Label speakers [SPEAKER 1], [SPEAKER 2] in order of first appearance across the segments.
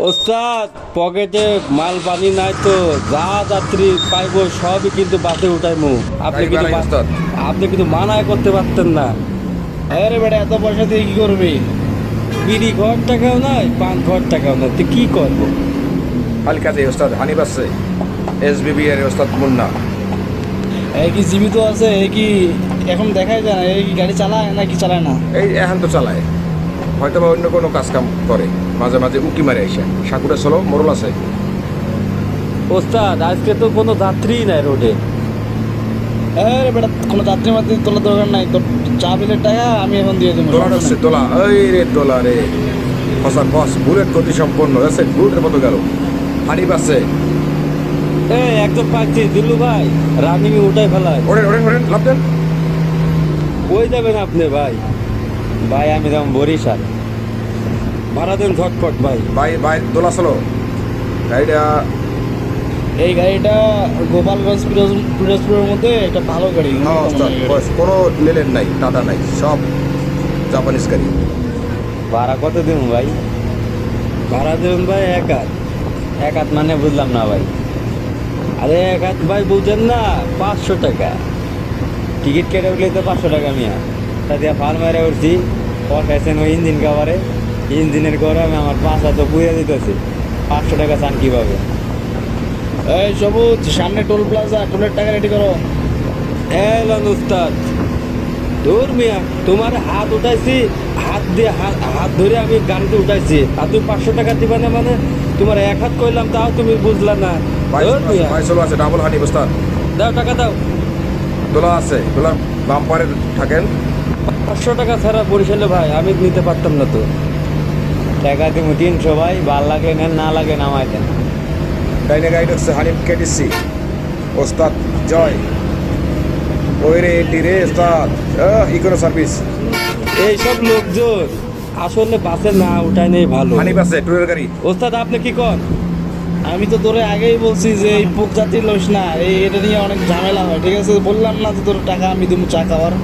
[SPEAKER 1] ওস্তাদ পকেটে মাল পানি নাই তো যা যাত্রী পাইবো সবই কিন্তু বাসে উঠাইমু। আপনি কিন্তু আপনি কিন্তু মানায় করতে পারতেন না।
[SPEAKER 2] আরে বেটা এত পয়সা দিয়ে কি করবি?
[SPEAKER 1] বিড়ি ঘর টাকাও নাই, পান ঘর টাকাও নাই, তুই কি করবো?
[SPEAKER 3] হালকা যে ওস্তাদ হানিফ আছে, এসবিবি এর ওস্তাদ মুন্না।
[SPEAKER 2] এই কি জীবিত আছে? এই কি এখন দেখাই যায় না? এই কি গাড়ি চালায় নাকি চালায় না?
[SPEAKER 3] এই এখন তো চালায়, হয়তো বা অন্য কোনো কাজ কাম করে, মাঝে মাঝে উকি মারে এসে। সাকুরে চলো মোরল আছে।
[SPEAKER 1] ওস্তাদ আজকে তো কোনো যাত্রী নাই রোডে।
[SPEAKER 2] আরে বেটা কোনো যাত্রী মাত্রী তোলার দরকার নাই, তোর চা বিলের টাকা আমি এখন দিয়ে দেবো।
[SPEAKER 3] দোলা হচ্ছে দোলা, ওই রে দোলা রে। হসান বস বুলেট গতি সম্পন্ন আছে, বুলেটের মতো গেল। হানিফ আছে।
[SPEAKER 1] এই একজন পাচ্ছি দিল্লু ভাই, রানিং উঠাই ফেলায়।
[SPEAKER 3] ওরেন ওরেন ওরেন লাভ দেন।
[SPEAKER 1] কই যাবেন আপনি ভাই? ভাই আমি যেমন বরিশাল, ভাড়া দেন ঝটপট ভাই।
[SPEAKER 3] ভাই ভাই দোলা চলো গাড়িটা।
[SPEAKER 2] এই গাড়িটা গোপালগঞ্জ পিরোজপুরের মধ্যে একটা ভালো গাড়ি।
[SPEAKER 3] হ্যাঁ ওস্তাদ বস, কোনো লেলেন নাই, টাটা নাই, সব জাপানিজ গাড়ি।
[SPEAKER 1] ভাড়া কত দিন ভাই? ভাড়া দেবেন ভাই এক হাত মানে বুঝলাম না ভাই। আরে এক হাত ভাই বুঝছেন না, 500 টাকা টিকিট কেটে উঠলে তো 500 টাকা মিয়া। তা দিয়ে ফাল মারে উঠছি, পয়সা ওই ইঞ্জিন কাভারে, ইঞ্জিনের গরমে আমার 5 হাত পুড়ে দিতেছে। 500 টাকা চান কীভাবে?
[SPEAKER 2] এই সবুজ সামনে টোল প্লাজা, টোলের টাকা রেডি করো।
[SPEAKER 1] এলান উস্তাদ, দূর মিয়া, তোমার হাত উঠাইছি, হাত দিয়ে হাত ধরে আমি গাড়িতে উঠাইছি, আর তুমি 500 টাকা দিবা না? মানে তোমার এক হাত কইলাম, তাও তুমি বুঝলা না। দূর মিয়া,
[SPEAKER 3] ভাই চলো আছে ডাবল হানিফ ওস্তাদ।
[SPEAKER 1] দাও টাকা দাও।
[SPEAKER 3] দোলা আছে, দোলার বাম্পারে থাকেন।
[SPEAKER 1] 500 টাকা ছাড়া বরিশালে ভাই আমি নিতে পারতাম না তো। টাকা দিব 300 ভাই, ভাল লাগে নেন, না লাগে নামাই দেন।
[SPEAKER 3] ডাইনে গাইড হচ্ছে হানিফ কেটিসি ওস্তাদ জয়। ওই রে এটি রে ওস্তাদ ইকোনো সার্ভিস।
[SPEAKER 1] এইসব লোকজন আসলে বাসে না উঠাই নেই ভালো।
[SPEAKER 3] হানিফ আছে ট্যুরের গাড়ি।
[SPEAKER 1] ওস্তাদ আপনি কি কন?
[SPEAKER 2] আমি তো তোরে আগেই বলছি যে এই পোক জাতির লোস না, এটা নিয়ে অনেক ঝামেলা হয়। ঠিক আছে, বললাম না যে তোর টাকা আমি দেবো চা খাওয়ার।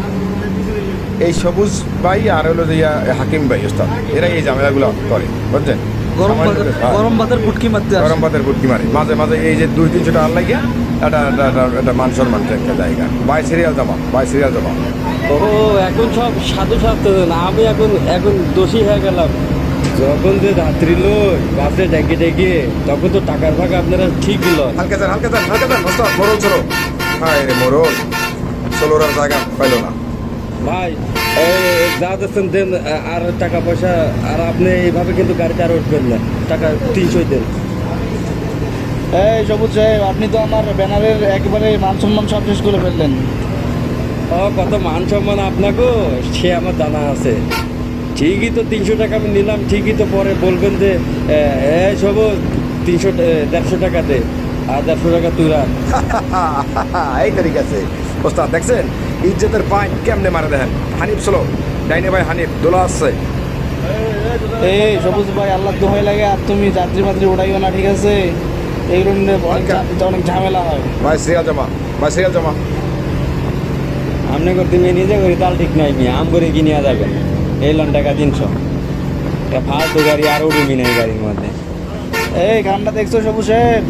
[SPEAKER 3] এই সবুজ ভাই আর হলো যে হাকিম ভাই ওস্তাদ, এরা এই ঝামেলাগুলো করে বুঝছেন।
[SPEAKER 2] গরম ভাতের পুটকি মারতে আসে।
[SPEAKER 3] গরম ভাতের বুটকি মারে মাঝে মাঝে, এই যে 200-300 টাকা লাগিয়া এটা মান সম্মান একটা জায়গা। বাই সিরিয়াল জমা।
[SPEAKER 1] ও এখন সব সাধু সাধু না, আমি এখন দোষী হয়ে গেলাম। যখন যে রাত্রি লোক বাসে ডেকে তখন তো টাকার ভাগ আপনারা ঠিক দিল।
[SPEAKER 3] হালকা যান ওস্তাদ, মোরল চলো। হ্যাঁ রে মোরল চলোর আর জায়গা পাইলো না
[SPEAKER 1] ভাই যা দিচ্ছেন দেন, আর টাকা পয়সা। আর আপনি এইভাবে কিন্তু গাড়িতে আর উঠবেন না, টাকা 300 দেন।
[SPEAKER 2] এই সবুজ সাহেব, আপনি তো আমার ব্যানারের একেবারে মান সম্মান সব শেষ করে ফেললেন।
[SPEAKER 1] ও কত মান সম্মান আপনাকেও, সে আমার জানা আছে। ঠিকই তো 300 টাকা আমি নিলাম, ঠিকই তো পরে বলবেন যে সব 150 টাকা দে, আর 150 টাকা তুই রাখ।
[SPEAKER 3] এই তারিখ আছে ওস্তাদ, দেখছেন ইজ্জতের পাইন কেমনে মারে দেখেন। হানিফ চলো ডাইনে ভাই, হানিফ দোলা আসছে।
[SPEAKER 2] এই সবুজ ভাই, আল্লাহ দোহাই লাগে, আর তুমি যাত্রী মাত্রী ওঠাইও না, ঠিক আছে? এইগুলো নিয়ে অনেক ঝামেলা হয়।
[SPEAKER 3] ভাই সিরিয়াল জমা।
[SPEAKER 1] আপনি করতে মেয়ে নিজে করি তাল ঠিক নাই, মেয়ে আম করে কিনিয়া যাবেন। এই লন টাকা 300, ফালতু গাড়ি আর উড়ুমি নাই গাড়ির মধ্যে।
[SPEAKER 2] এই গানটা দেখছো সবুজ সাহেব?